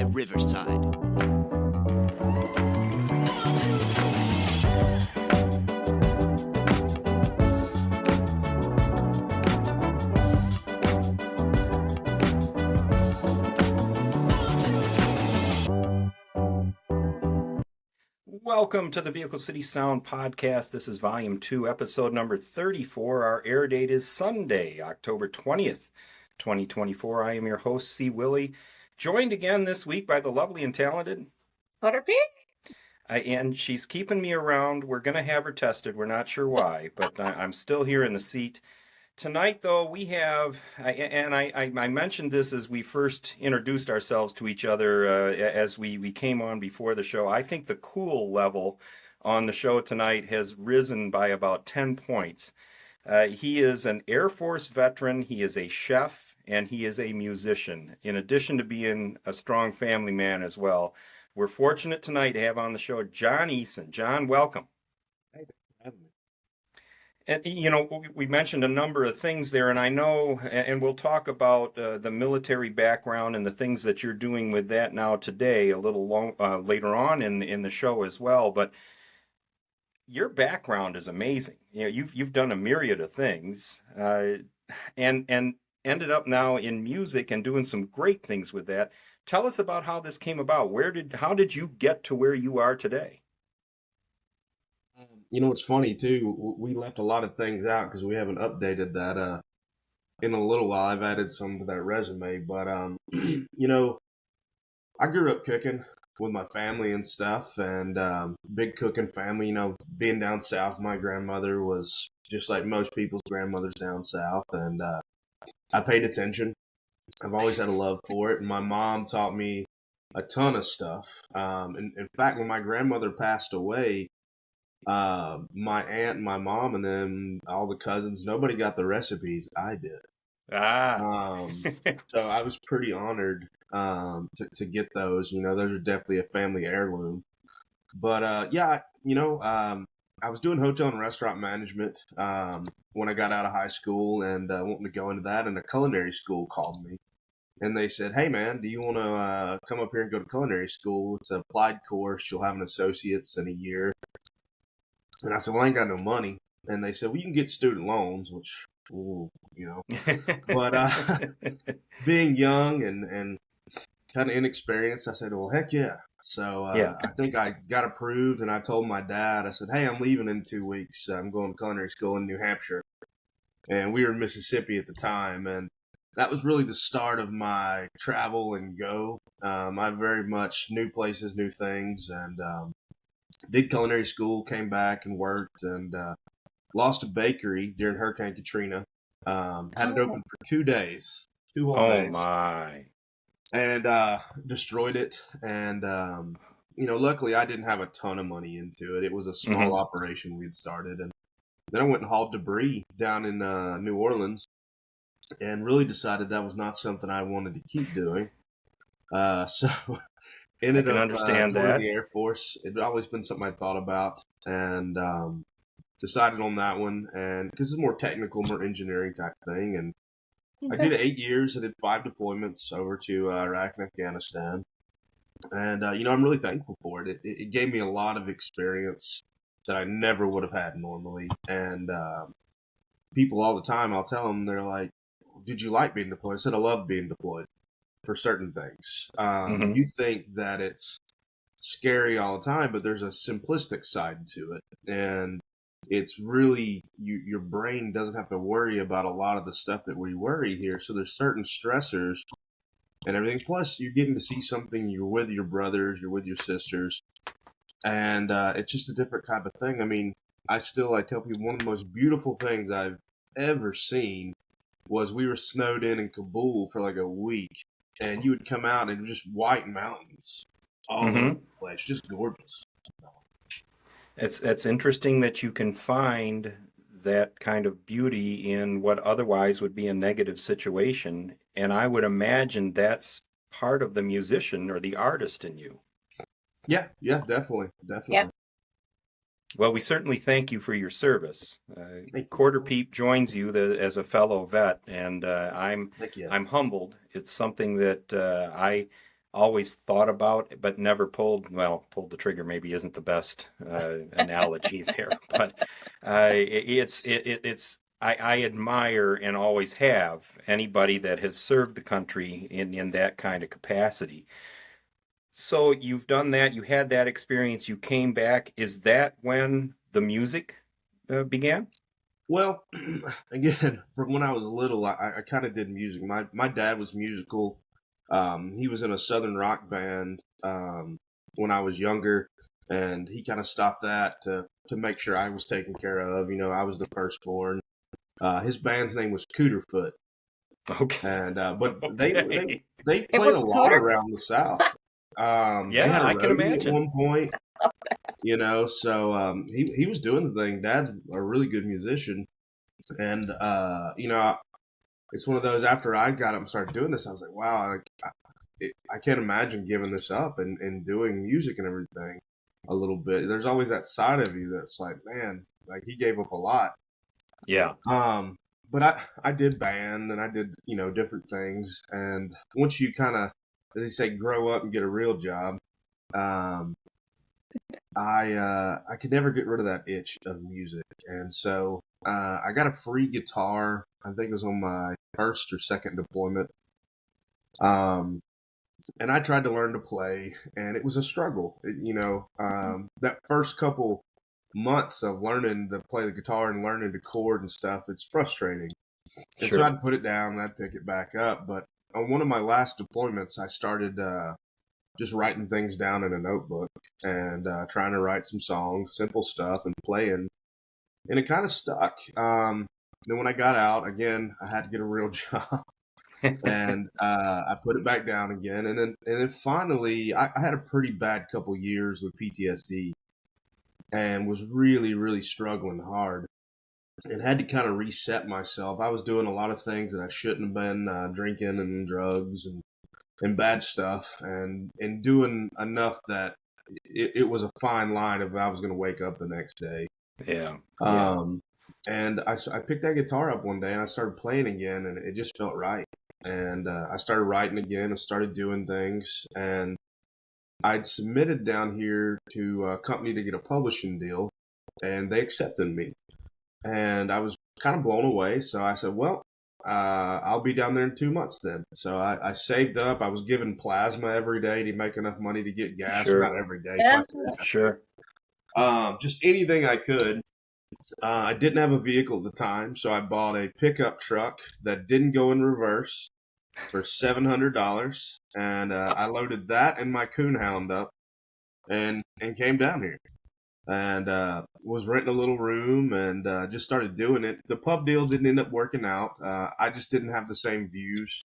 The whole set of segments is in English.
Riverside. Welcome to the Vehicle City Sound Podcast. This is Volume 2, Episode number 34. Our air date is Sunday, October 20th, 2024. I am your host, C. Willie, joined again this week by the lovely and talented Butterpig? And she's keeping me around. We're going to have her tested. We're not sure why, but I'm still here in the seat. Tonight, though, we have, I mentioned this as we first introduced ourselves to each other as we came on before the show. I think the cool level on the show tonight has risen by about 10 points. He is an Air Force veteran, he is a chef, and he is a musician, in addition to being a strong family man as well. We're fortunate tonight to have on the show John Eason. John, welcome. Hey, thanks for having me. And, you know, we mentioned a number of things there, and I know, and we'll talk about the military background and the things that you're doing with that now today a little later on in the show as well. But your background is amazing. You know, you've done a myriad of things, and ended up now in music and doing some great things with that. Tell us about how this came about. How did you get to where you are today? You know, it's funny too. We left a lot of things out because we haven't updated that. In a little while, I've added some to that resume. But you know, I grew up cooking with my family and stuff, and big cooking family. You know, being down south, my grandmother was just like most people's grandmothers down south, and I paid attention. I've always had a love for it, and my mom taught me a ton of stuff. In fact, when my grandmother passed away, my aunt and my mom and then all the cousins, nobody got the recipes. I did. So I was pretty honored to get those. You know, those are definitely a family heirloom. But yeah, you know, I was doing hotel and restaurant management when I got out of high school and wanting to go into that, and a culinary school called me. And they said, hey, man, do you want to come up here and go to culinary school? It's an applied course. You'll have an associate's in a year. And I said, well, I ain't got no money. And they said, well, you can get student loans, which, ooh, you know. But being young and kind of inexperienced, I said, well, heck yeah. So Yeah. I think I got approved, and I told my dad, I said, hey, I'm leaving in 2 weeks. I'm going to culinary school in New Hampshire. And we were in Mississippi at the time, and that was really the start of my travel and go. I very much knew places, new things, and did culinary school, came back and worked, and lost a bakery during Hurricane Katrina. Had it open for 2 days, 2 whole days. Oh my! And destroyed it. And you know, luckily I didn't have a ton of money into it. It was a small operation we'd started, and then I went and hauled debris down in New Orleans, and really decided that was not something I wanted to keep doing. So. Ended up understand joining that. the Air Force. It had always been something I thought about, and decided on that one. And because it's more technical, more engineering type thing. And I did 8 years. I did 5 deployments over to Iraq and Afghanistan. And you know, I'm really thankful for it. It gave me a lot of experience that I never would have had normally. And people all the time, I'll tell them, they're like, "Did you like being deployed?" I said, "I love being deployed." For certain things. You think that it's scary all the time, but there's a simplistic side to it. And it's really, your brain doesn't have to worry about a lot of the stuff that we worry here. So there's certain stressors and everything. Plus, you're getting to see something, you're with your brothers, you're with your sisters. And it's just a different type of thing. I mean, I tell people one of the most beautiful things I've ever seen was we were snowed in Kabul for like a week. And you would come out and just white mountains all over the place, just gorgeous. It's interesting that you can find that kind of beauty in what otherwise would be a negative situation, and I would imagine that's part of the musician or the artist in you. Yeah, definitely. Yep. Well, we certainly thank you for your service. Thank Quarter you. Peep joins you as a fellow vet, and Thank you. I'm humbled. It's something that always thought about but never pulled the trigger maybe isn't the best analogy there, but it's I admire and always have anybody that has served the country in that kind of capacity. So you've done that, you had that experience, you came back. Is that when the music began? Well, again, from when I was little, I kind of did music. My dad was musical. He was in a southern rock band when I was younger, and he kind of stopped that to make sure I was taken care of. You know, I was the firstborn. His band's name was Cooterfoot, Okay. and but Okay. they It played a was lot Cooter? around the South. They Yeah, had a I can roadie at imagine. one point, you know, so he was doing the thing. Dad's a really good musician, and you know, it's one of those. After I got up and started doing this, I was like, wow, I can't imagine giving this up and doing music and everything a little bit. There's always that side of you that's like, man, like he gave up a lot. Yeah, Um, but I did band and I did, you know, different things. And once you kind of, as they say, grow up and get a real job, um, I could never get rid of that itch of music. And so I got a free guitar. I think it was on my first or second deployment. Um, and I tried to learn to play, and it was a struggle. You know, that first couple months of learning to play the guitar and learning to chord and stuff, it's frustrating. And so sure. I'd put it down and I'd pick it back up. But on one of my last deployments, I started just writing things down in a notebook and trying to write some songs, simple stuff, and playing. And it kind of stuck. Then when I got out, again, I had to get a real job. And I put it back down again, and then finally, I had a pretty bad couple years with PTSD, and was really struggling hard, and had to kind of reset myself. I was doing a lot of things that I shouldn't have been, drinking and drugs and bad stuff, and doing enough that it was a fine line if I was going to wake up the next day. Yeah, yeah, Um, and I picked that guitar up one day and I started playing again, and it just felt right. And I started writing again and started doing things. And I'd submitted down here to a company to get a publishing deal, and they accepted me. And I was kind of blown away. So I said, well, I'll be down there in 2 months then. So I saved up. I was giving plasma every day to make enough money to get gas. sure, Not every day, Yeah. twice a week. sure, Just anything I could. I didn't have a vehicle at the time, so I bought a pickup truck that didn't go in reverse for $700, and I loaded that and my coonhound up and came down here and was renting a little room and just started doing it. The pub deal didn't end up working out. I just didn't have the same views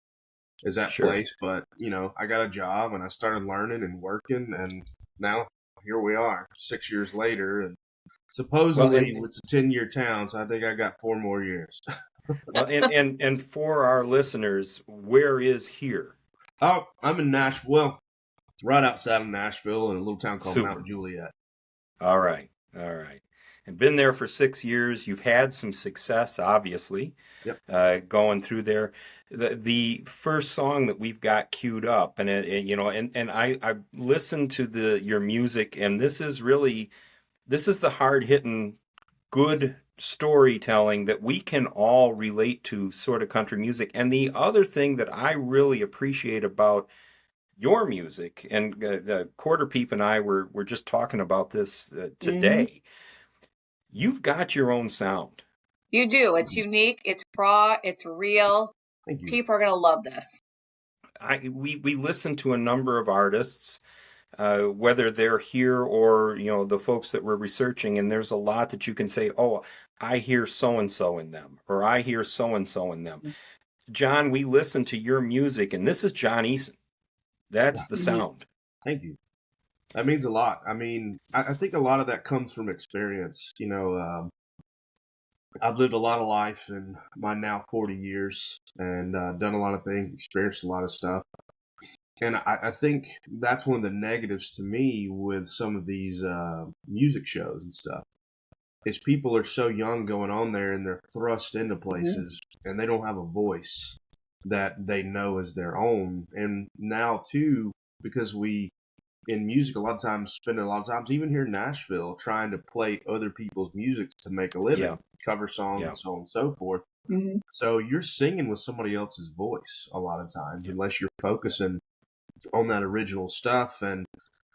as that sure. place, but you know, I got a job and I started learning and working, and now here we are, 6 years later, and Well, supposedly and it's a 10-year town, so I think I got 4 more years. and for our listeners, where is here? Oh, I'm in Nashville, well, right outside of Nashville in a little town called Mount Super. Juliet. All right, all right. And been there for 6 years. You've had some success, obviously, Yep. going through there. The first song that we've got queued up, and you know, and I listened to the your music, and this is the hard hitting, good storytelling that we can all relate to, sort of country music. And the other thing that I really appreciate about your music, and Quarter Peep and I were just talking about this Hmm. today. You've got your own sound. You do. It's unique. It's raw. It's real. Thank you. People are going to love this. We listen to a number of artists, whether they're here or the folks that we're researching, and there's a lot that you can say, oh, I hear so and so in them, or I hear so and so in them. John, we listen to your music, and this is John Eason. That's the Hmm. sound. Thank you. That means a lot. I mean, I think a lot of that comes from experience. You know, I've lived a lot of life in my now 40 years and done a lot of things, experienced a lot of stuff. And I think that's one of the negatives to me with some of these music shows and stuff. Is people are so young going on there and they're thrust into places and they don't have a voice that they know is their own. And now too, because we in music a lot of times spend a lot of times even here in Nashville trying to play other people's music to make a living, Yeah. cover songs Yeah. and so on and so forth. Mhm. So you're singing with somebody else's voice a lot of times, Yeah. unless you're focusing on that original stuff. And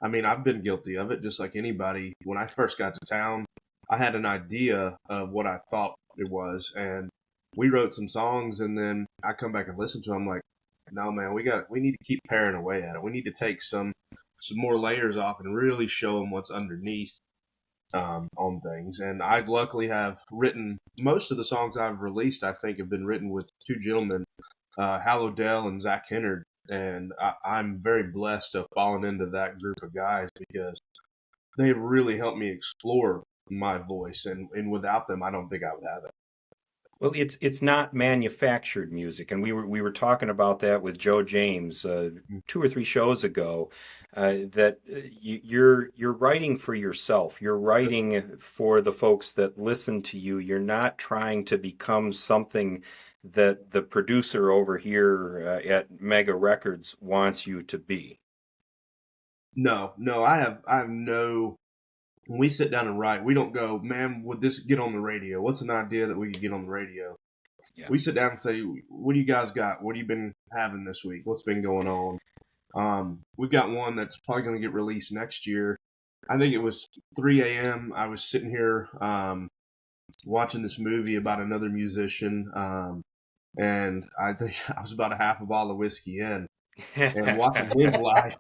I mean, I've been guilty of it just like anybody. When I first got to town, I had an idea of what I thought it was, and we wrote some songs, and then I come back and listen to them like, no man, we need to keep paring away at it. We need to take some more layers off and really show them what's underneath on things. And I luckily have written most of the songs I've released. I think have been written with two gentlemen, Hal O'Dell and Zach Hennard, and I'm very blessed to have fallen into that group of guys because they really helped me explore my voice, and without them, I don't think I would have it. Well, it's not manufactured music, and we were talking about that with Joe James 2 or 3 shows ago. That you're writing for yourself. You're writing for the folks that listen to you. You're not trying to become something that the producer over here at Mega Records wants you to be. No, I have no. When we sit down and write, we don't go, man, would this get on the radio? What's an idea that we could get on the radio? Yeah. We sit down and say, what do you guys got? What have you been having this week? What's been going on? We've got one that's probably going to get released next year. I think it was 3 a.m. I was sitting here watching this movie about another musician, and I think I was about a half a bottle of whiskey in, and watching his life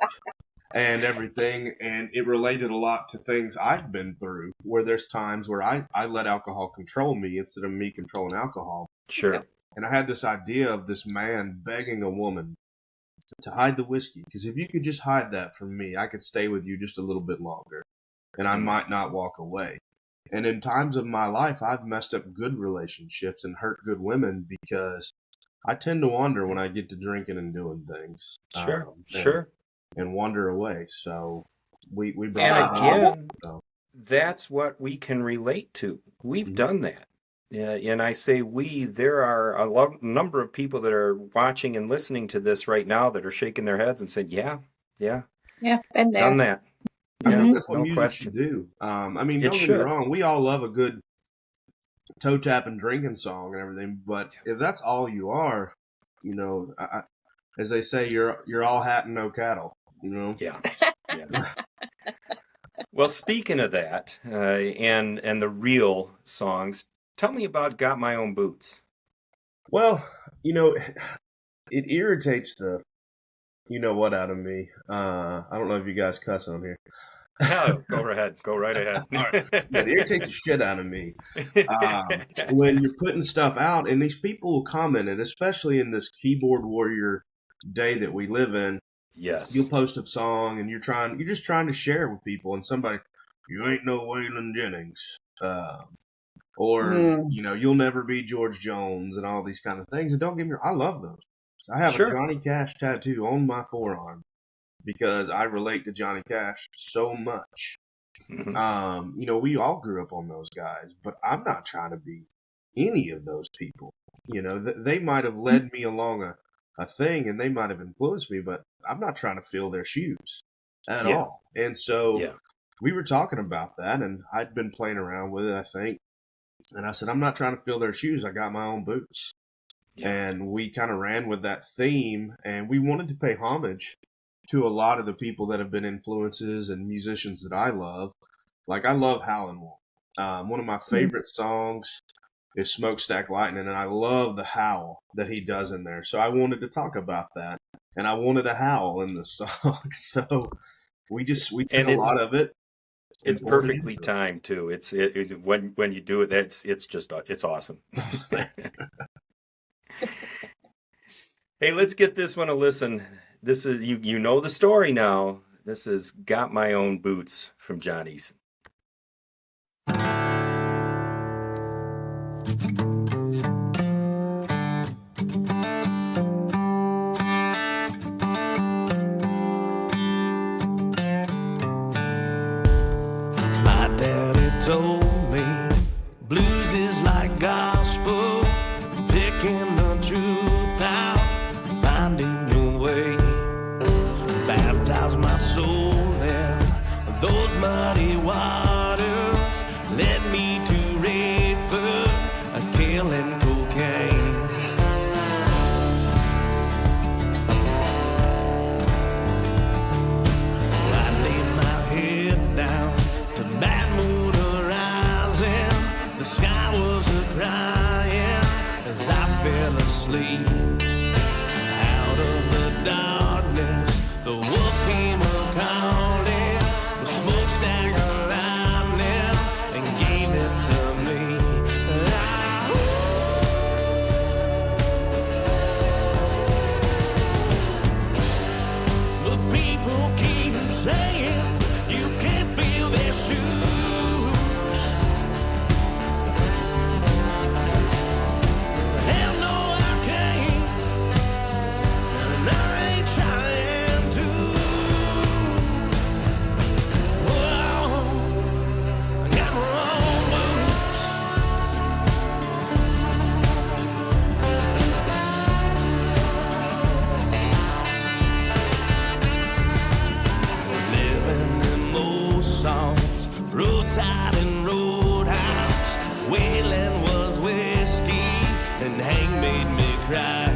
and everything, and it related a lot to things I've been through, where there's times where I let alcohol control me instead of me controlling alcohol. Sure. And I had this idea of this man begging a woman to hide the whiskey, because if you could just hide that from me, I could stay with you just a little bit longer, and I might not walk away. And in times of my life, I've messed up good relationships and hurt good women because I tend to wander when I get to drinking and doing things. Sure. And wander away. So we brought And that again, on. So. That's what we can relate to. We've done that. And I say we, there are a number of people that are watching and listening to this right now that are shaking their heads and saying, yeah, Been there. done that. I Yeah, think that's what no music question. should do. I mean, It don't get me should. wrong. We all love a good toe tap and drinking song and everything, but if that's all you are, you know, as they say, you're all hat and no cattle. You know. Yeah. Well, speaking of that, and the real songs, tell me about "Got My Own Boots." Well, you know, it irritates the you know what out of me. I don't know if you guys cuss on here. No, go right ahead. All right. It irritates the shit out of me when you're putting stuff out, and these people will comment it, especially in this keyboard warrior day that we live in. Yes. You'll post a song, and you're just trying to share it with people, and somebody, you ain't no Waylon Jennings, or you know, you'll never be George Jones, and all these kind of things. And don't get me wrong, I love those. I have a Johnny Cash tattoo on my forearm because I relate to Johnny Cash so much. Mm-hmm. You know, we all grew up on those guys, but I'm not trying to be any of those people. You know, they might have led me along a thing, and they might have influenced me, but I'm not trying to fill their shoes at all. And so we were talking about that, and I'd been playing around with it, I think. And I said, I'm not trying to fill their shoes. I got my own boots. And we kind of ran with that theme, and we wanted to pay homage to a lot of the people that have been influences and musicians that I love. Like, I love Howlin' Wolf. One of my favorite songs is Smokestack Lightning, and I love the howl that he does in there. So I wanted to talk about that, and I wanted a howl in the song. So we took a lot of it. It's perfectly timed too. When you do it, it's awesome. Hey, let's get this one a listen. This is you know the story now. This is "Got My Own Boots" from John Eason. My daddy told me blues is like gospel, picking the truth out, finding your way. Baptized can. I laid my head down to bad mood arising. The sky was a-crying as I fell asleep. Out of the darkness, the wolf came a-calling. The smokestack of lightning and gave it to me. But people keep saying you can't feel their shoes. Hell no, I can't, and I ain't trying to. Whoa, I got my own boots. Living in those songs, roadside and roadhouse. Wailing was whiskey, and Hank made me cry.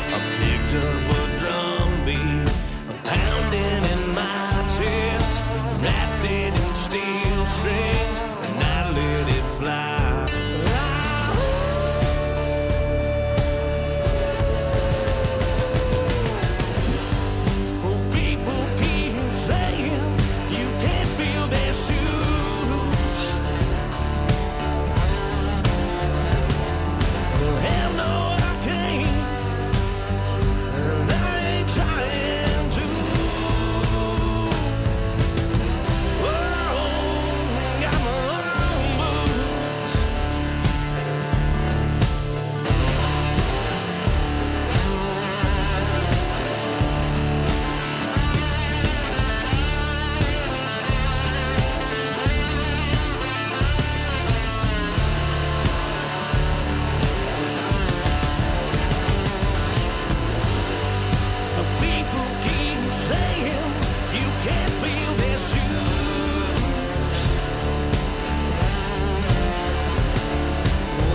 I picked up a drum beat, pounding in my chest, wrapped it in steel strings, and I let it fly. People keep saying you can't feel their shoes. Hell no, I can't, and I ain't trying to. Whoa, got my own boots. People keep saying you can't feel their shoes.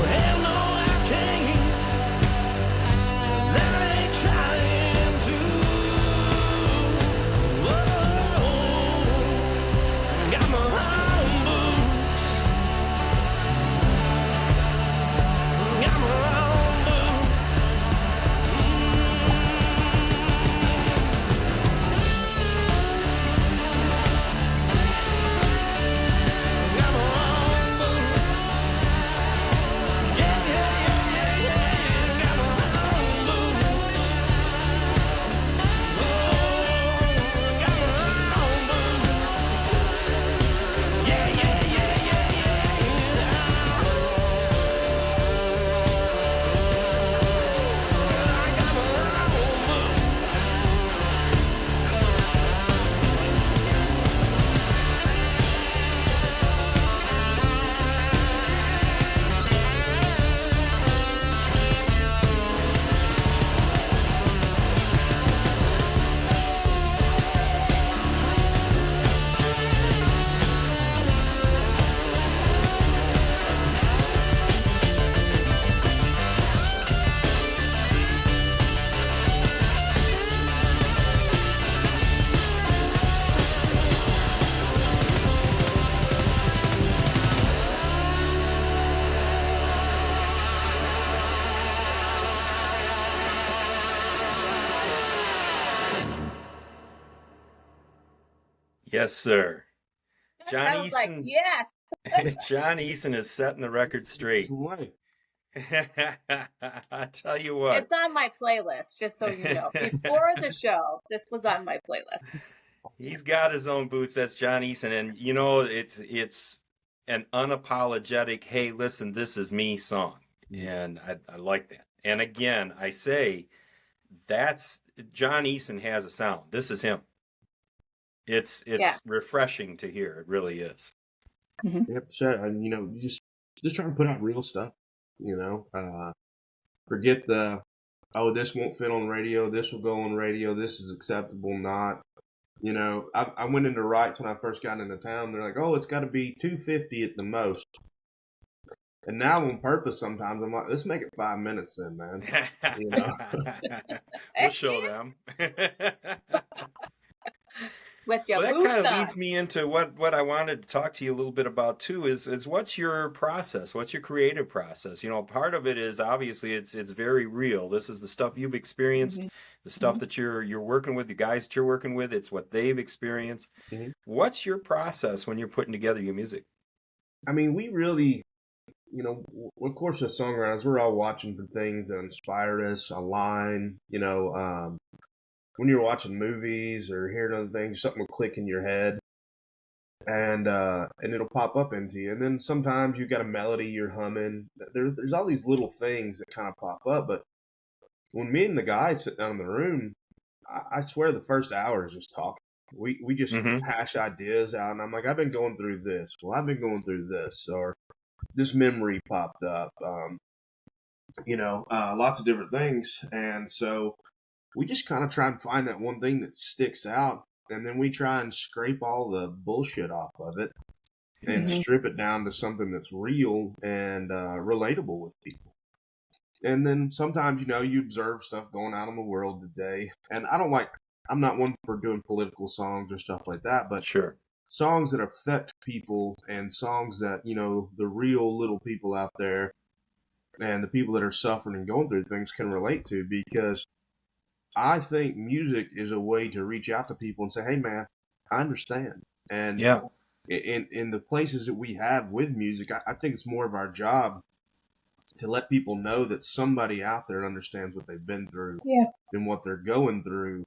Hell no, I can't, and I ain't trying to. Whoa, got my own boots. Got my own boots. Got my own boots. Yeah, yeah, yeah, yeah, yeah. Got my own boots. Oh, got my own boots. Yeah, yeah, yeah, yeah, yeah. I got my own boots. Yes, sir. John I was like, Eason. yes. John Eason is setting the record straight. Way. I tell you what. It's on my playlist, just so you know. Before the show, this was on my playlist. He's got his own boots. That's John Eason, and you know it's an unapologetic. Hey, listen, this is me song, and I like that. And again, I say that's John Eason has a sound. This is him. It's refreshing to hear. It really is. Yep. So, and you just trying to put out real stuff. Forget the this won't fit on radio. This will go on radio. This is acceptable. Not. I went into Wrights when I first got into town. They're like, oh, it's got to be 250 at the most. And now on purpose, sometimes I'm like, let's make it 5 minutes then, man. You know? We'll show them. With your Well, that kind boots of on. leads me into what I wanted to talk to you a little bit about too is what's your process? What's your creative process? You know, part of it is obviously it's very real. This is the stuff you've experienced, Hmm. the stuff that you're working with, the guys that you're working with, it's what they've experienced. Mhm. What's your process when you're putting together your music? I mean, we really, of course, as songwriters, we're all watching for things that inspire us, a line, when you're watching movies or hearing other things, something will click in your head and it'll pop up into you. And then sometimes you've got a melody you're humming. There's all these little things that kind of pop up. But when me and the guys sit down in the room, I swear the first hour is just talking. We just Mm-hmm. hash ideas out, and I'm like, I've been going through this. Well, I've been going through this, or this memory popped up. Lots of different things, and so we just kind of try and find that one thing that sticks out, and then we try and scrape all the bullshit off of it and Yeah. Mhm. strip it down to something that's real and relatable with people. And then sometimes, you observe stuff going out in the world today. And I'm not one for doing political songs or stuff like that, but Sure. songs that affect people and songs that, the real little people out there and the people that are suffering and going through things can relate to, because I think music is a way to reach out to people and say, hey, man, I understand. And Yeah. in the places that we have with music, I think it's more of our job to let people know that somebody out there understands what they've been through Yeah. and what they're going through,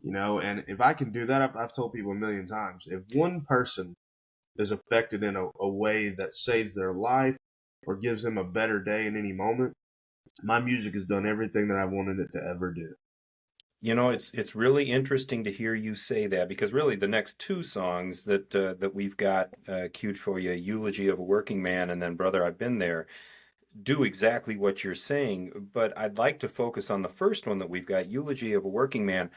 and if I can do that, I've told people a million times, if one person is affected in a way that saves their life or gives them a better day in any moment, my music has done everything that I wanted it to ever do. You know, it's really interesting to hear you say that, because really the next two songs that we've got queued for you, "Eulogy of a Working Man" and then "Brother, I've Been There," do exactly what you're saying. But I'd like to focus on the first one that we've got, "Eulogy of a Working Man."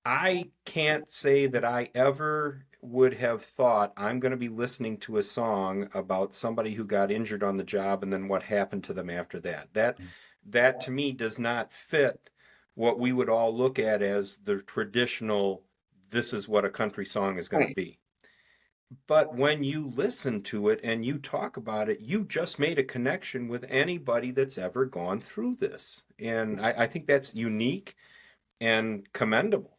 I can't say that I ever would have thought I'm going to be listening to a song about somebody who got injured on the job and then what happened to them after that. That to me does not fit what we would all look at as the traditional, this is what a country song is going to Right. be. But when you listen to it and you talk about it, you've just made a connection with anybody that's ever gone through this. And I think that's unique and commendable.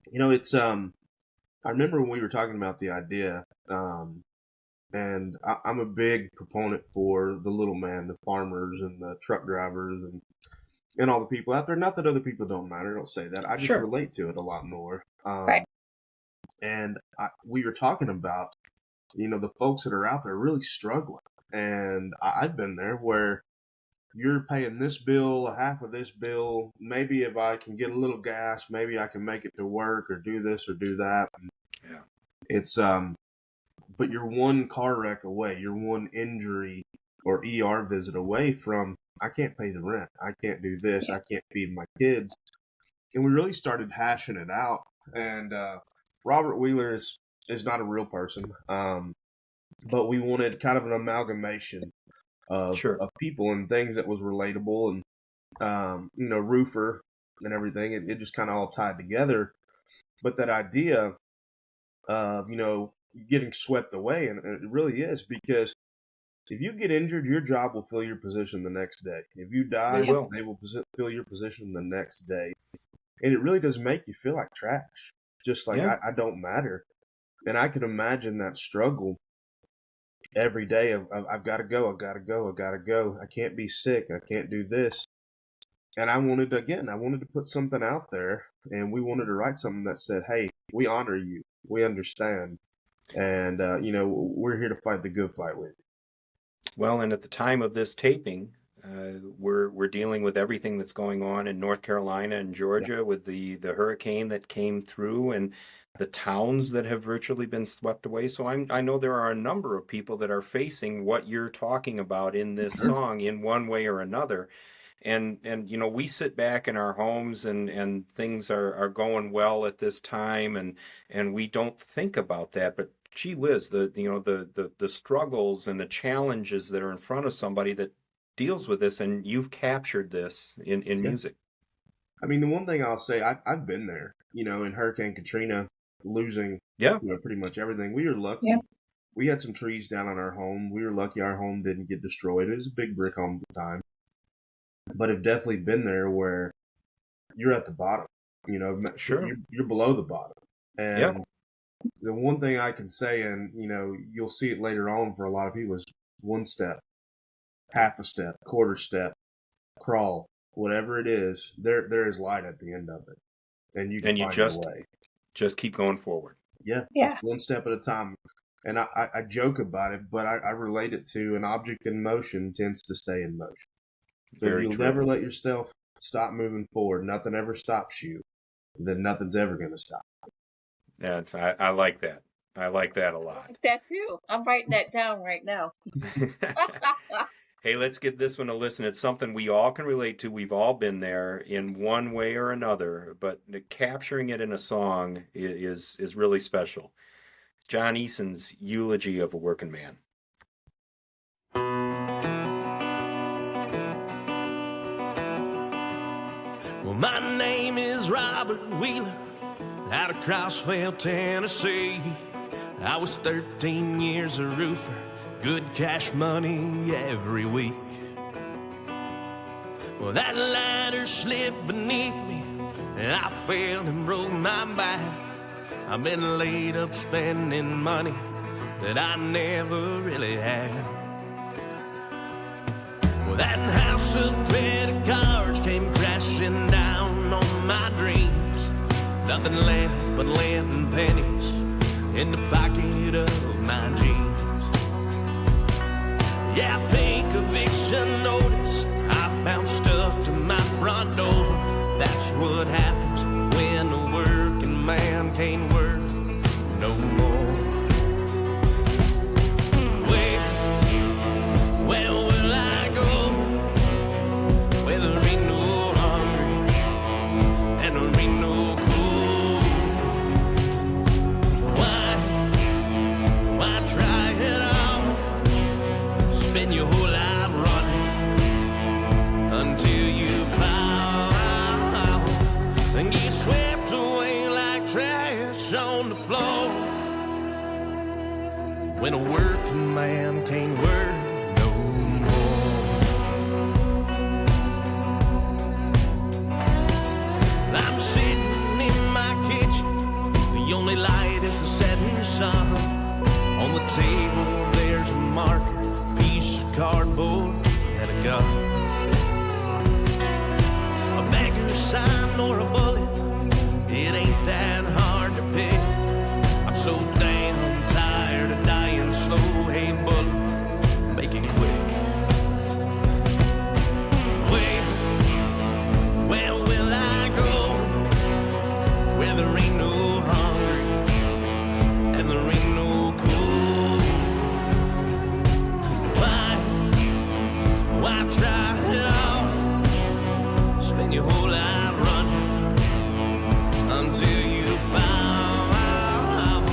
It's I remember when we were talking about the idea, and I'm a big proponent for the little man, the farmers and the truck drivers and all the people out there. Not that other people don't matter, don't say that. I just Sure. relate to it a lot more. Right. And we were talking about, the folks that are out there really struggling. And I've been there where you're paying this bill, half of this bill. Maybe if I can get a little gas, maybe I can make it to work or do this or do that. Yeah. It's but you're one car wreck away, you're one injury or ER visit away from, I can't pay the rent, I can't do this, I can't feed my kids. And we really started hashing it out. And Robert Wheeler is not a real person, but we wanted kind of an amalgamation Sure. of people and things that was relatable, and roofer and everything. It just kind of all tied together. But that idea of getting swept away, and it really is, because if you get injured, your job will fill your position the next day. If you They die, will. they will fill your position the next day. And it really does make you feel like trash. Just like Yeah. I don't matter. And I can imagine that struggle every day of I've got to go, I've got to go, I've got to go. I can't be sick, I can't do this. And I wanted to put something out there, and we wanted to write something that said, hey, we honor you, we understand, and we're here to fight the good fight with you. Well, and at the time of this taping, we're dealing with everything that's going on in North Carolina and Yeah. Georgia with the hurricane that came through and the towns that have virtually been swept away. So I know there are a number of people that are facing what you're talking about in this Sure. song in one way or another. And we sit back in our homes and things are going well at this time, and we don't think about that. But gee whiz, the struggles and the challenges that are in front of somebody that deals with this, and you've captured this in Yeah. music. I mean, the one thing I'll say, I've been there, in Hurricane Katrina, losing, Yeah. pretty much everything. We were lucky. Yeah. We had some trees down on our home. We were lucky our home didn't get destroyed. It was a big brick home at the time. But have definitely been there where you're at the bottom, Sure. you're below the bottom. And Yeah. the one thing I can say, and, you'll see it later on for a lot of people, is one step, half a step, quarter step, crawl, whatever it is, there is light at the end of it. And you can And you find just your way. just keep going forward. Yeah, Yeah. it's one step at a time. And I joke about it, but I relate it to an object in motion tends to stay in motion. So Very if you'll true. never let yourself stop moving forward, nothing ever stops you, then nothing's ever going to stop. Yeah, I like that. I like that a I lot. like that too. I'm writing that down right now. Hey, let's give this one a listen. It's something we all can relate to. We've all been there in one way or another, but capturing it in a song is really special. John Eason's Eulogy of a Working Man. Well, my name is Robert Wheeler, out of Crossville, Tennessee. I was 13 years a roofer, good cash money every week. Well, that ladder slipped beneath me, and I fell and broke my back. I've been laid up spending money that I never really had. Well, that house of credit cards came crashing down on my dreams. Nothing left but lint and pennies in the pocket of my jeans. Yeah, pink eviction notice I found stuck to my front door. That's what happens when a working man can't work no more. Where will I go where there ain't no hungry and there ain't no cold? Why try it out? Spend your whole life running until you fall and get swept away like trash on the floor. When a working man can't work no more. I'm sitting in my kitchen, the only light is the setting sun. On the table there's a marker, piece of cardboard, and a gun. A beggar's sign or a bullet, it ain't that hard to pick. I'm so damn tired of dying slow. Hey bullet, make it quick. Where will I go where there ain't no hungry and there ain't no cold? Why try it out? Spend your whole life running until you fall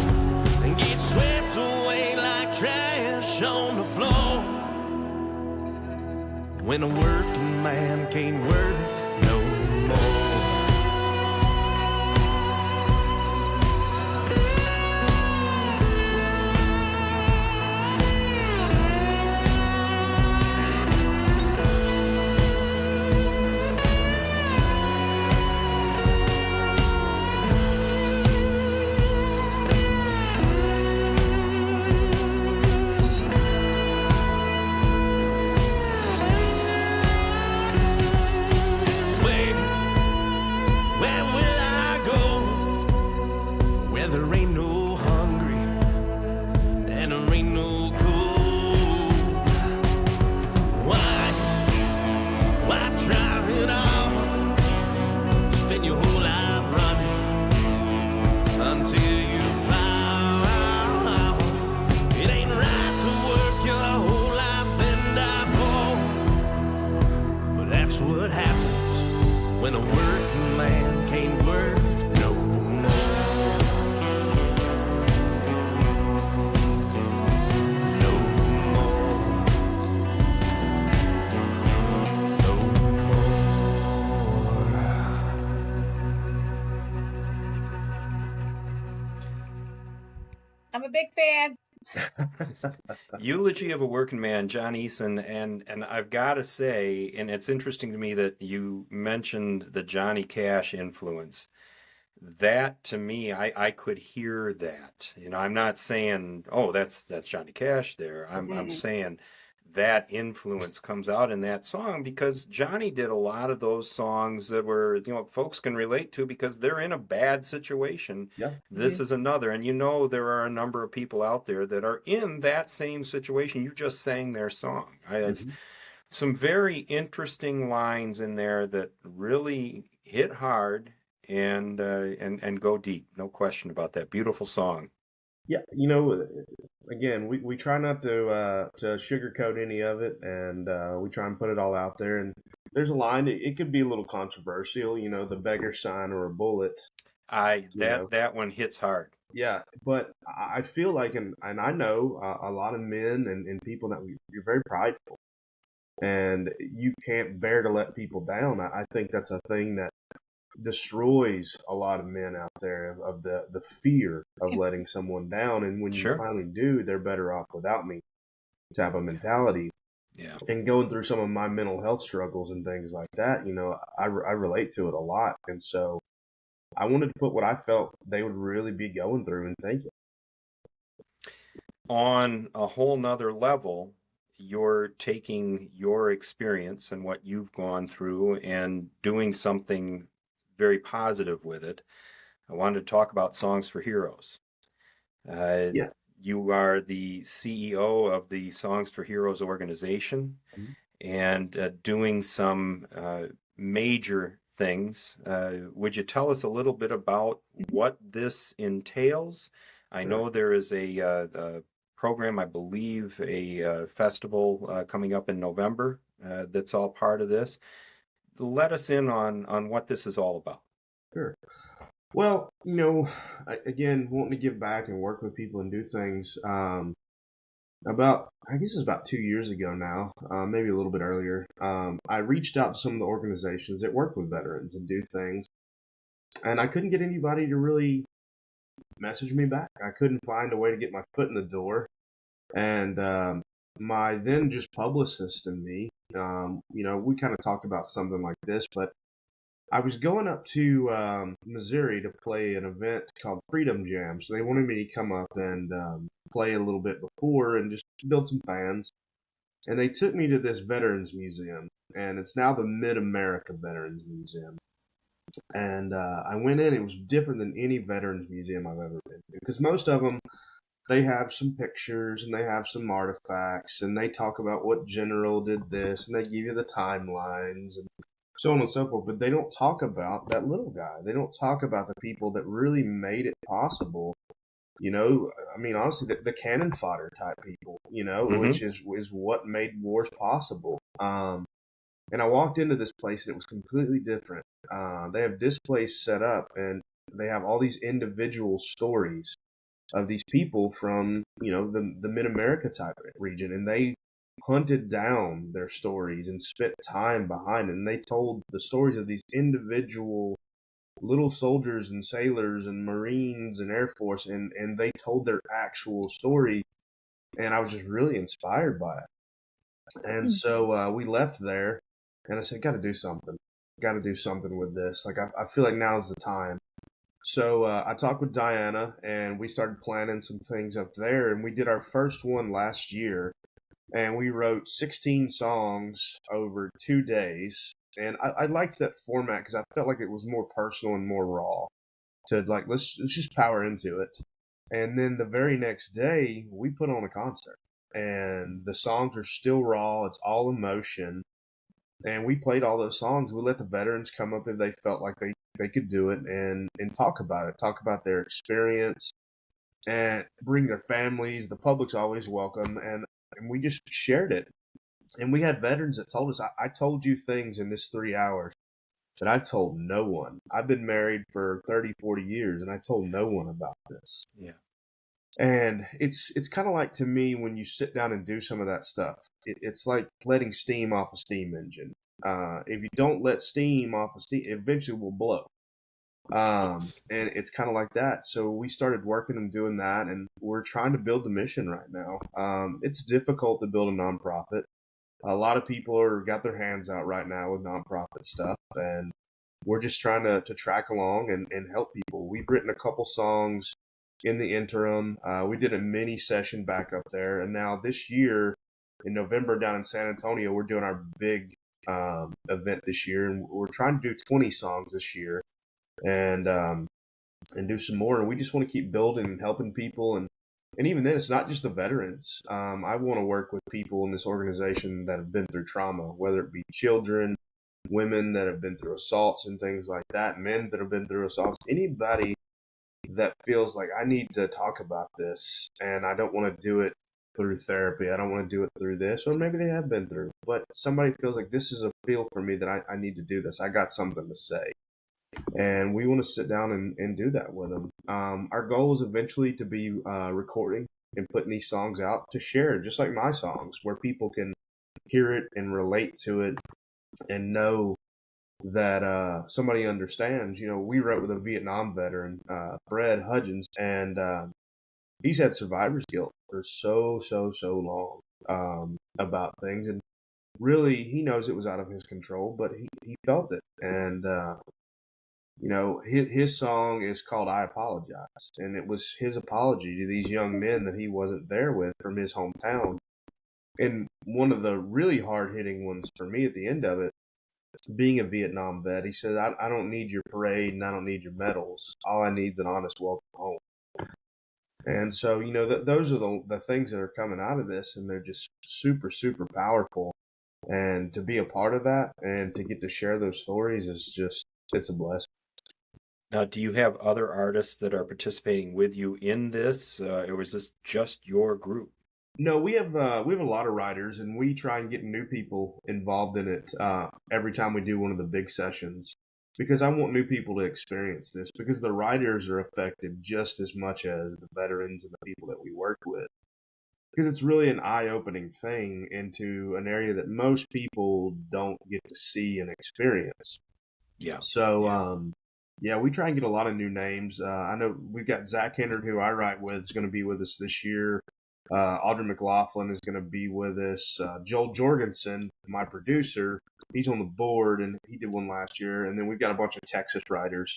and get swept away like trash on the floor. When a working man can't work no more. Where will I go where there ain't no hungry and there ain't no cold? Why try it out? Spend your whole life running until you fall. It ain't right to work your whole life and die poor, but that's what happens when a working man can't work no more. big fan. Eulogy of a Working Man, John Eason, and I've got to say, and it's interesting to me that you mentioned the Johnny Cash influence. That to me, I could hear that. You know, I'm not saying, oh, that's Johnny Cash there. I'm saying that influence comes out in that song because Johnny did a lot of those songs that were, you know, folks can relate to because they're in a bad situation. Yeah. This is another, and you know there are a number of people out there that are in that same situation. You just sang their song. It's some very interesting lines in there that really hit hard and go deep. No question about that. Beautiful song. Yeah, again, we try not to sugarcoat any of it, and we try and put it all out there. And there's a line, it could be a little controversial, the beggar sign or a bullet. That one hits hard. Yeah, but I feel like, and I know a lot of men and people that you're very prideful, and you can't bear to let people down. I think that's a thing that destroys a lot of men out there of the fear of letting someone down. And when you finally do, they're better off without me type of mentality. Yeah. And going through some of my mental health struggles and things like that, I relate to it a lot. And so I wanted to put what I felt they would really be going through and thinking. On a whole nother level, you're taking your experience and what you've gone through and doing something very positive with it. I wanted to talk about Songs for Heroes. You are the CEO of the Songs for Heroes organization and doing some major things. Would you tell us a little bit about what this entails? I know there is a program, I believe, a festival coming up in November that's all part of this. Let us in on what this is all about. Sure. Well, again, wanting to give back and work with people and do things. I guess it's about 2 years ago now, maybe a little bit earlier. I reached out to some of the organizations that work with veterans and do things, and I couldn't get anybody to really message me back. I couldn't find a way to get my foot in the door. And my then just publicist and me, we kind of talked about something like this, but I was going up to Missouri to play an event called Freedom Jam. So they wanted me to come up and play a little bit before and just build some fans. And they took me to this Veterans Museum, and it's now the Mid-America Veterans Museum. And I went in, it was different than any Veterans Museum I've ever been to, because most of them, they have some pictures and they have some artifacts and they talk about what general did this and they give you the timelines and so on and so forth, but they don't talk about that little guy. They don't talk about the people that really made it possible. Honestly, the cannon fodder type people, which is what made wars possible. And I walked into this place and it was completely different. They have displays set up and they have all these individual stories of these people from, the Mid-America type region, and they hunted down their stories and spent time behind it, and they told the stories of these individual little soldiers and sailors and Marines and Air Force, and they told their actual story, and I was just really inspired by it. And so we left there, and I said, got to do something with this. Like, I feel like now's the time. So I talked with Diana, and we started planning some things up there, and we did our first one last year, and we wrote 16 songs over 2 days, and I liked that format because I felt like it was more personal and more raw to, like, let's just power into it. And then the very next day, we put on a concert, and the songs are still raw, it's all emotion, and we played all those songs. We let the veterans come up if they felt like they could do it and talk about their experience and bring their families. The public's always welcome. And we just shared it. And we had veterans that told us, I told you things in this 3 hours that I've told no one. I've been married for 30, 40 years and I told no one about this. Yeah. And it's kind of like, to me, when you sit down and do some of that stuff, it's like letting steam off a steam engine. If you don't let steam off a steam, it eventually will blow. Yes. And it's kind of like that. So we started working and doing that, and we're trying to build the mission right now. It's difficult to build a nonprofit. A lot of people got their hands out right now with nonprofit stuff, and we're just trying to track along and help people. We've written a couple songs in the interim. We did a mini session back up there, and now this year in November down in San Antonio, we're doing our big event this year, and we're trying to do 20 songs this year, and do some more. And we just want to keep building and helping people, and even then, it's not just the veterans. I want to work with people in this organization that have been through trauma, whether it be children, women that have been through assaults and things like that, men that have been through assaults, anybody that feels like I need to talk about this and I don't want to do it through therapy. I don't want to do it through this, or maybe they have been through, but somebody feels like this is a feel for me that I need to do this. I got something to say. And we want to sit down and do that with them. Our goal is eventually to be recording and putting these songs out to share, just like my songs, where people can hear it and relate to it and know that somebody understands. You know, we wrote with a Vietnam veteran, Fred Hudgens, and he's had survivor's guilt for so long about things, and really he knows it was out of his control, but he felt it, and you know, his song is called "I Apologize," and it was his apology to these young men that he wasn't there with from his hometown. And one of the really hard hitting ones for me at the end of it, being a Vietnam vet, he said, I don't need your parade and I don't need your medals. All I need is an honest welcome home. And so, you know, those are the things that are coming out of this, and they're just super powerful. And to be a part of that and to get to share those stories is just, it's a blessing. Now, do you have other artists that are participating with you in this, or is this just your group? No, we have a lot of writers, and we try and get new people involved in it every time we do one of the big sessions, because I want new people to experience this, because the writers are affected just as much as the veterans and the people that we work with, because it's really an eye-opening thing into an area that most people don't get to see and experience. Yeah. So, yeah, we try and get a lot of new names. I know we've got Zach Hendard, who I write with, is going to be with us this year. Audrey McLaughlin is going to be with us. Joel Jorgensen, my producer, he's on the board, and he did one last year. And then we've got a bunch of Texas writers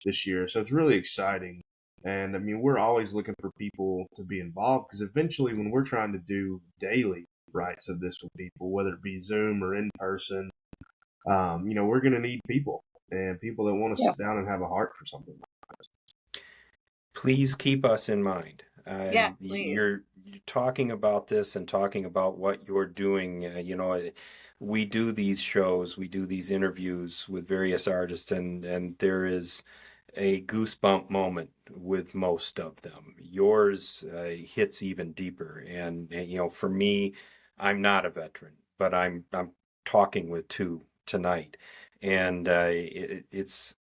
this year. So it's really exciting. And I mean, we're always looking for people to be involved, because eventually when we're trying to do daily writes of this with people, whether it be Zoom or in person, you know, we're going to need people, and people that want to sit down and have a heart for something like this. Please keep us in mind. Yes, please. You're talking about this and talking about what you're doing. You know, we do these shows, we do these interviews with various artists, and there is a goosebump moment with most of them. Yours hits even deeper. And, you know, for me, I'm not a veteran, but I'm talking with two tonight, and it's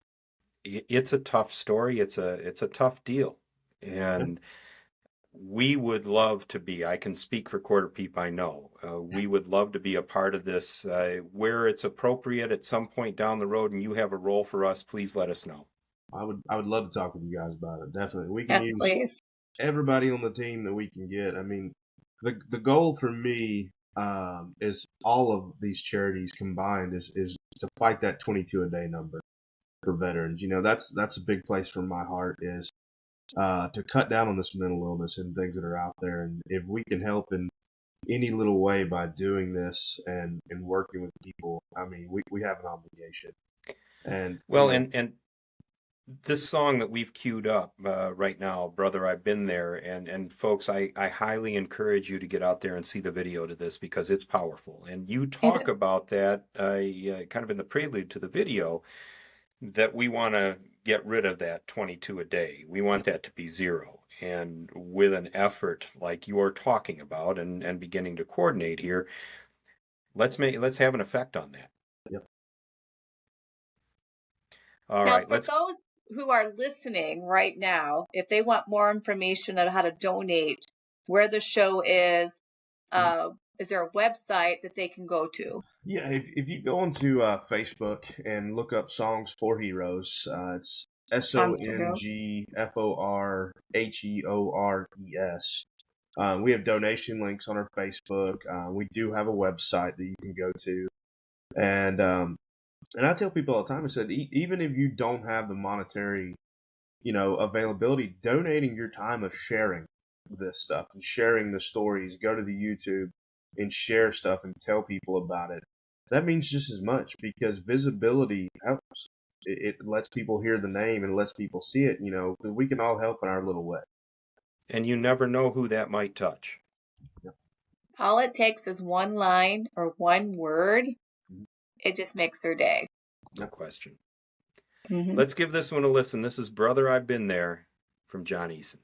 a tough story. It's a tough deal, and we would love to be. I can speak for Quarter Peep. I know we would love to be a part of this where it's appropriate at some point down the road, and you have a role for us. Please let us know. I would love to talk with you guys about it. Definitely, we can Yes, use please. everybody on the team that we can get. I mean, the goal for me is all of these charities combined is to fight that 22 a day number for veterans. You know, that's a big place for my heart, is to cut down on this mental illness and things that are out there. And if we can help in any little way by doing this and working with people, I mean, we have an obligation. And well, you know, and this song that we've queued up right now, Brother, I've Been There, and folks, I highly encourage you to get out there and see the video to this, because it's powerful. And you talk about that kind of in the prelude to the video, that we want to get rid of that 22 a day. We want that to be zero. And with an effort like you're talking about and beginning to coordinate here, let's have an effect on that. Yep. All now, right, for those who are listening right now, if they want more information on how to donate, where the show is there a website that they can go to? Yeah, if you go onto Facebook and look up Songs for Heroes, it's SONGFORHEORES. We have donation links on our Facebook. We do have a website that you can go to, and I tell people all the time. I said, even if you don't have the monetary, availability, donating your time of sharing this stuff and sharing the stories, go to the YouTube and share stuff and tell people about it. That means just as much, because visibility helps. It lets people hear the name and lets people see it, because we can all help in our little way. And you never know who that might touch. Yeah. All it takes is one line or one word. It just makes their day. No question. Mm-hmm. Let's give this one a listen. This is Brother, I've Been There from John Eason.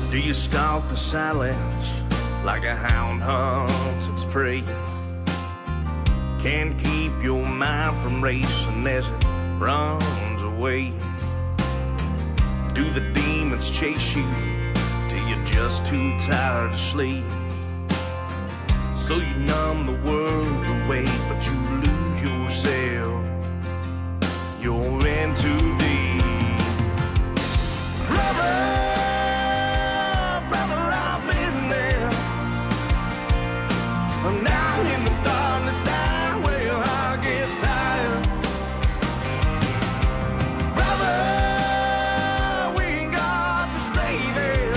Do you stalk the silence like a hound hunts its prey? Can't keep your mind from racing as it runs away. Do the demons chase you till you're just too tired to sleep? So you numb the world away, but you lose yourself. You're in too deep. Brother, I've been there. I'm down in the darkness time, well, I guess tired. Brother, we ain't got to stay there.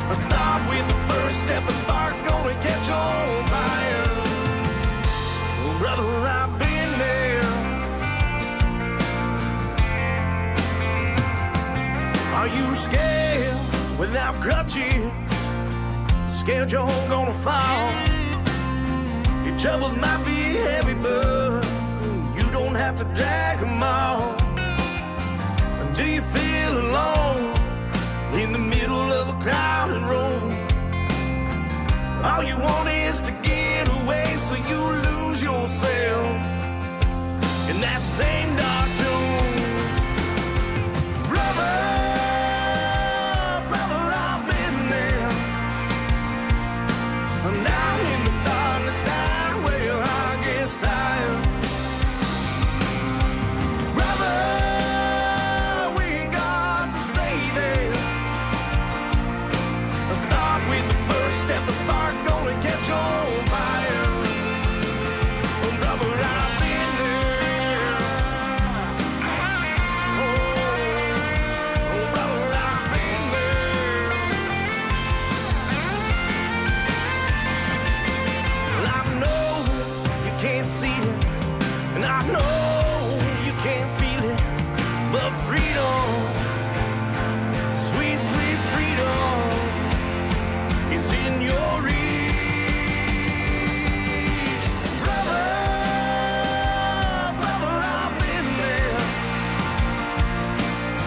Let's start with the first step, a spark's gonna catch on fire. Oh, brother, I've been there. Are you scared without crutches? Scared you're gonna fall? Your troubles might be heavy, but you don't have to drag them all. And do you feel alone in the middle of a crowded room? All you want is to get away, so you lose yourself in that same dark tomb. Brother, I've been there. I'm down in the darkness time, well, I guess tired. Brother, we ain't got to stay there. Let's start with the first step, the spark's gonna catch on fire. Oh, brother, I've been there. Oh, brother, I've been there. Well, I know you can't see it, and I know you can't feel it, but freedom, sweet, sweet freedom, is in your reach. Brother, I've been there.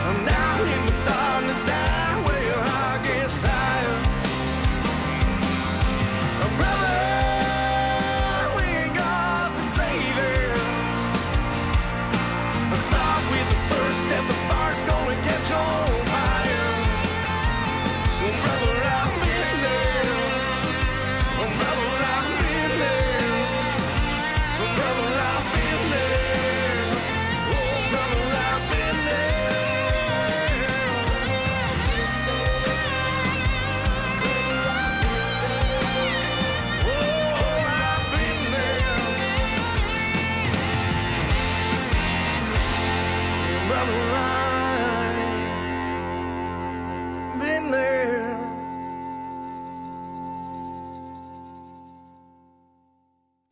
I'm down in the darkness now, well, I guess tired. Brother, we ain't got to stay there. Let's start with the first step, the spark's gonna catch on fire. Oh, brother, I've been there. Oh, brother, I've been there. Oh, brother, I've been there. Oh, brother, I've been there. Oh, I've been there. Brother, I've been there.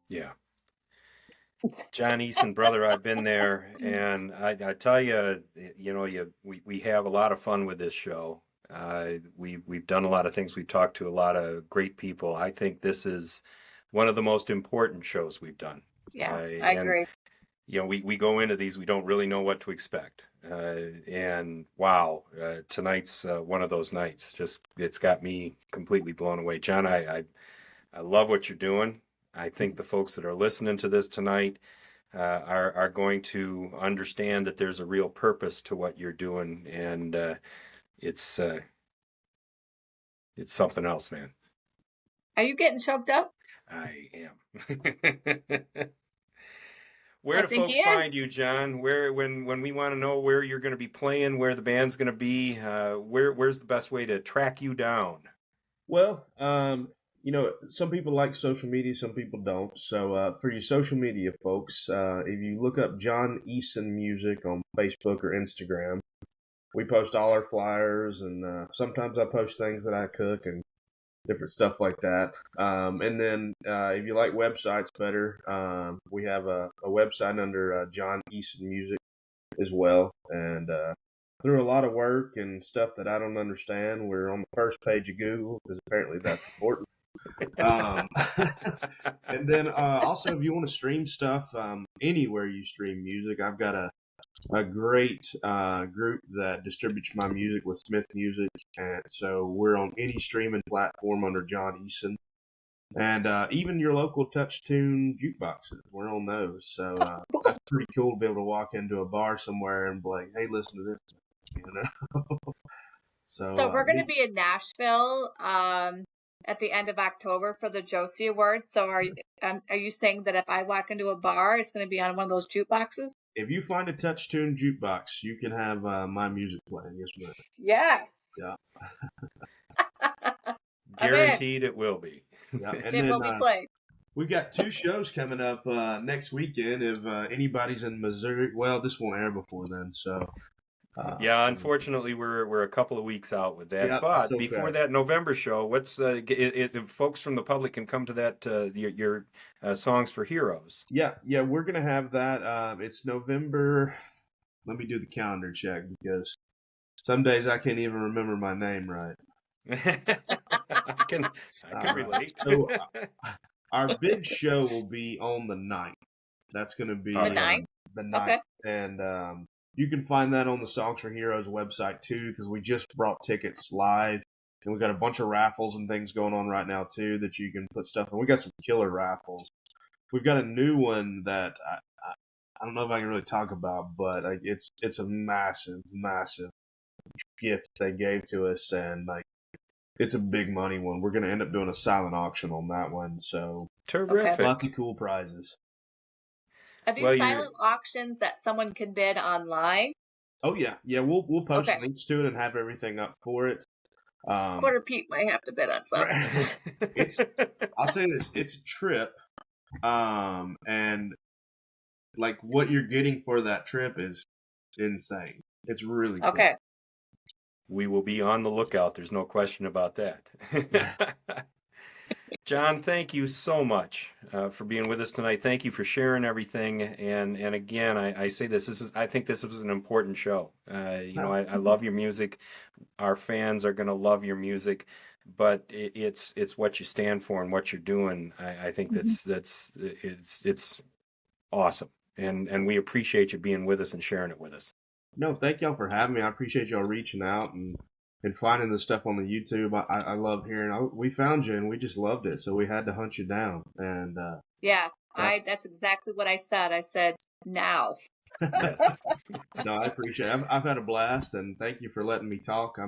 Yeah. John Eason, Brother, I've Been There. And I tell you, we have a lot of fun with this show. We've done a lot of things. We've talked to a lot of great people. I think this is one of the most important shows we've done. Yeah, I And, agree. we go into these, we don't really know what to expect. And wow, tonight's one of those nights. Just, it's got me completely blown away. John, I love what you're doing. I think the folks that are listening to this tonight, are going to understand that there's a real purpose to what you're doing, and it's something else, man. Are you getting choked up? I am. Where I do think folks he is. find you, John? Where when we want to know where you're going to be playing, where the band's going to be, where's the best way to track you down? Well, some people like social media, some people don't. So for your social media folks, if you look up John Eason Music on Facebook or Instagram, we post all our flyers, and sometimes I post things that I cook and different stuff like that. And then if you like websites better, we have a website under John Eason Music as well. And through a lot of work and stuff that I don't understand, we're on the first page of Google because apparently that's important. And then also, if you want to stream stuff anywhere you stream music, I've got a great group that distributes my music with Smith Music, and so we're on any streaming platform under John Eason, and even your local touch tune jukeboxes, we're on those. So that's pretty cool to be able to walk into a bar somewhere and be like, "Hey, listen to this," you know. So we're going to be in Nashville at the end of October for the Josie Awards. So are you saying that if I walk into a bar, it's going to be on one of those jukeboxes? If you find a touch tune jukebox, you can have my music playing. Yes, ma'am. Yes. Yeah. Guaranteed it will be. Yeah, and it then will be played. we've got 2 shows coming up next weekend. If anybody's in Missouri, well, this won't air before then, so. Yeah, unfortunately, we're a couple of weeks out with that. Yeah, but okay. before that November show, what's if folks from the public can come to that your Songs for Heroes? Yeah, we're gonna have that. It's November. Let me do the calendar check because some days I can't even remember my name right. I can relate. So our big show will be on the 9th. That's gonna be the 9th. The 9th, okay. And you can find that on the Songs for Heroes website too, because we just brought tickets live, and we've got a bunch of raffles and things going on right now too that you can put stuff in. We got some killer raffles. We've got a new one that I don't know if I can really talk about, but it's a massive gift they gave to us, and it's a big money one. We're gonna end up doing a silent auction on that one, so terrific. Lots of cool prizes. Are these silent auctions that someone can bid online? Oh yeah, we'll post links to it and have everything up for it. Quarter Pete might have to bid on something. I'll say this: it's a trip, and like what you're getting for that trip is insane. It's really cool. Okay. We will be on the lookout. There's no question about that. John, thank you so much for being with us tonight. Thank you for sharing everything. And again, I say I think this was an important show. I love your music. Our fans are going to love your music, but it's what you stand for and what you're doing. I think it's awesome. And we appreciate you being with us and sharing it with us. No, thank y'all for having me. I appreciate y'all reaching out and finding the stuff on the YouTube. I love hearing. We found you and we just loved it, so we had to hunt you down. And that's exactly what I said. I said now. Yes. No, I appreciate it. I've had a blast, and thank you for letting me talk.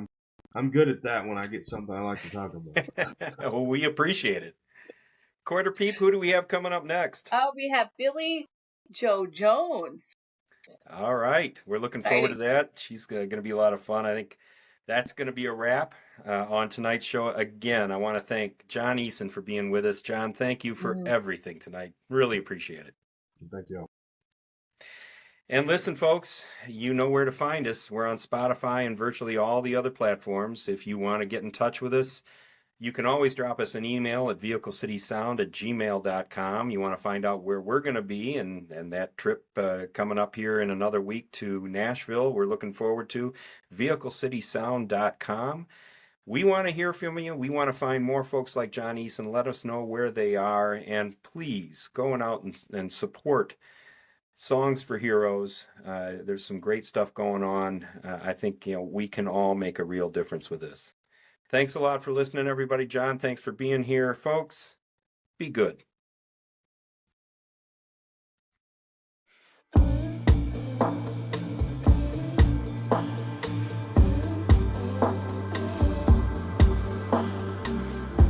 I'm good at that when I get something I like to talk about. Well, we appreciate it. Quarter Peep, who do we have coming up next? We have Billy Joe Jones. All right. We're looking forward to that. She's going to be a lot of fun. I think that's going to be a wrap on tonight's show. Again, I want to thank John Eason for being with us. John, thank you for everything tonight. Really appreciate it. Thank you. And listen, folks, you know where to find us. We're on Spotify and virtually all the other platforms. If you want to get in touch with us, you can always drop us an email at vehiclecitysound@gmail.com. You want to find out where we're going to be and that trip coming up here in another week to Nashville, we're looking forward to, vehiclecitysound.com. We want to hear from you. We want to find more folks like John Eason. Let us know where they are. And please, going out and support Songs for Heroes. There's some great stuff going on. I think we can all make a real difference with this. Thanks a lot for listening, everybody. John, thanks for being here. Folks, be good.